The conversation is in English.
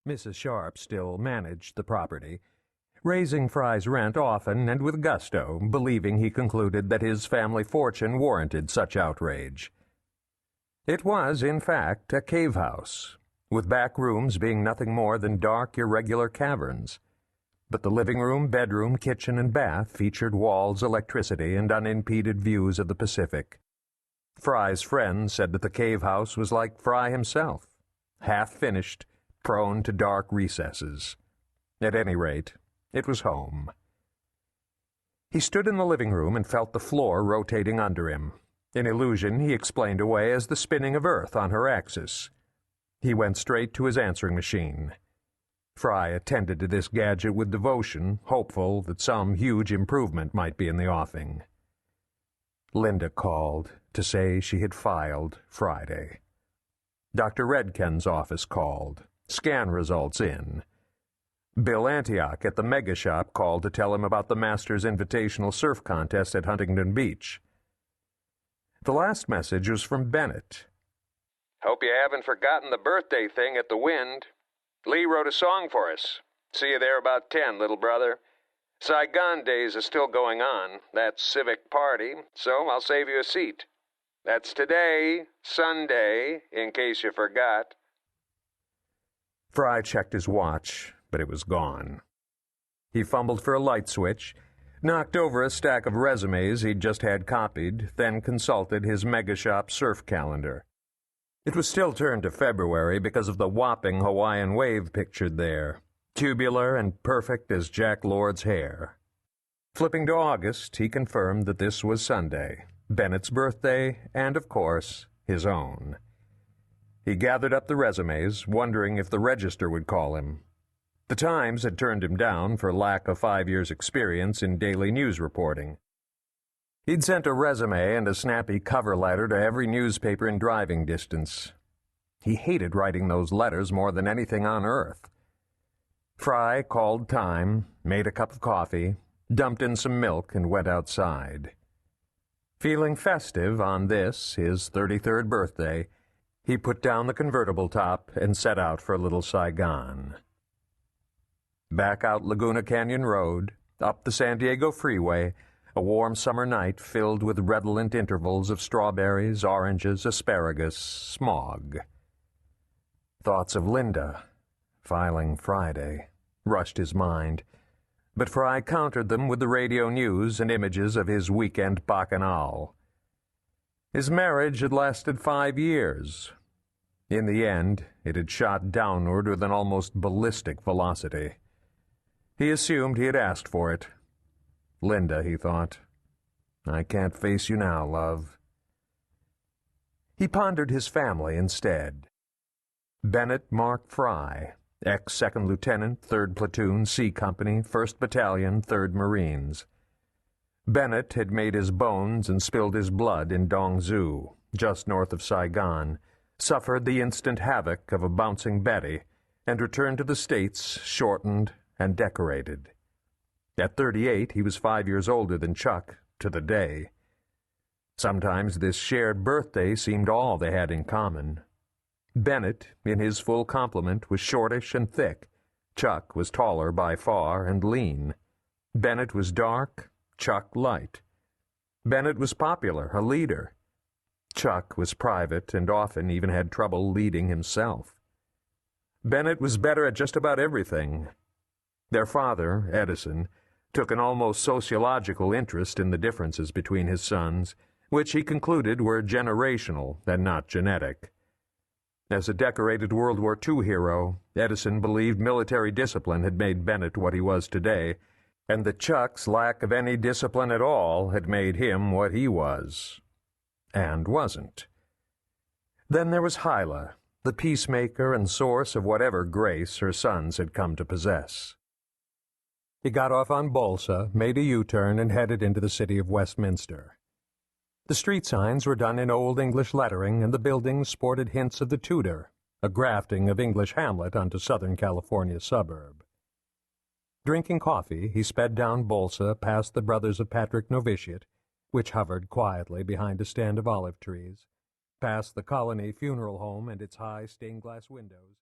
Mrs. Sharp still managed the property, raising Frye's rent often and with gusto, believing he concluded that his family fortune warranted such outrage. It was, in fact, a cave house, with back rooms being nothing more than dark, irregular caverns. But the living room, bedroom, kitchen, and bath featured walls, electricity, and unimpeded views of the Pacific. Frye's friend said that the cave house was like Frye himself, half-finished, prone to dark recesses. At any rate, it was home. He stood in the living room and felt the floor rotating under him, an illusion he explained away as the spinning of Earth on her axis. He went straight to his answering machine. Frye attended to this gadget with devotion, hopeful that some huge improvement might be in the offing. Linda called to say she had filed Friday. Dr. Redken's office called, scan results in. Bill Antioch at the Mega Shop called to tell him about the Masters Invitational Surf Contest at Huntington Beach. The last message was from Bennett. Hope you haven't forgotten the birthday thing at the Wind. Lee wrote a song for us. See you there about 10, little brother. Saigon days are still going on. That's civic party, so I'll save you a seat. That's today, Sunday, in case you forgot. Frye checked his watch, but it was gone. He fumbled for a light switch, knocked over a stack of resumes he'd just had copied, then consulted his Megashop surf calendar. It was still turned to February because of the whopping Hawaiian wave pictured there, tubular and perfect as Jack Lord's hair. Flipping to August, he confirmed that this was Sunday, Bennett's birthday, and, of course, his own. He gathered up the resumes, wondering if the Register would call him. The Times had turned him down for lack of 5 years' experience in daily news reporting. He'd sent a resume and a snappy cover letter to every newspaper in driving distance. He hated writing those letters more than anything on earth. Frye called time, made a cup of coffee, dumped in some milk, and went outside. Feeling festive on this, his 33rd birthday, he put down the convertible top and set out for Little Saigon. Back out Laguna Canyon Road, up the San Diego Freeway, a warm summer night filled with redolent intervals of strawberries, oranges, asparagus, smog. Thoughts of Linda, filing Friday, rushed his mind, but Frye countered them with the radio news and images of his weekend bacchanal. His marriage had lasted 5 years. In the end, it had shot downward with an almost ballistic velocity. He assumed he had asked for it. Linda, he thought, I can't face you now, love. He pondered his family instead. Bennett Mark Frye, ex-second lieutenant, 3rd Platoon, C Company, 1st Battalion, 3rd Marines. Bennett had made his bones and spilled his blood in Dongzu, just north of Saigon, suffered the instant havoc of a bouncing Betty, and returned to the States shortened and decorated. At 38, he was 5 years older than Chuck, to the day. Sometimes this shared birthday seemed all they had in common. Bennett, in his full complement, was shortish and thick. Chuck was taller by far and lean. Bennett was dark, Chuck light. Bennett was popular, a leader. Chuck was private and often even had trouble leading himself. Bennett was better at just about everything. Their father, Edison, took an almost sociological interest in the differences between his sons, which he concluded were generational and not genetic. As a decorated World War II hero, Edison believed military discipline had made Bennett what he was today, and that Chuck's lack of any discipline at all had made him what he was, and wasn't. Then there was Hyla, the peacemaker and source of whatever grace her sons had come to possess. He got off on Bolsa, made a U-turn, and headed into the city of Westminster. The street signs were done in Old English lettering, and the buildings sported hints of the Tudor, a grafting of English Hamlet onto Southern California suburb. Drinking coffee, he sped down Bolsa past the Brothers of Patrick Novitiate, which hovered quietly behind a stand of olive trees, past the Colony Funeral Home and its high stained-glass windows.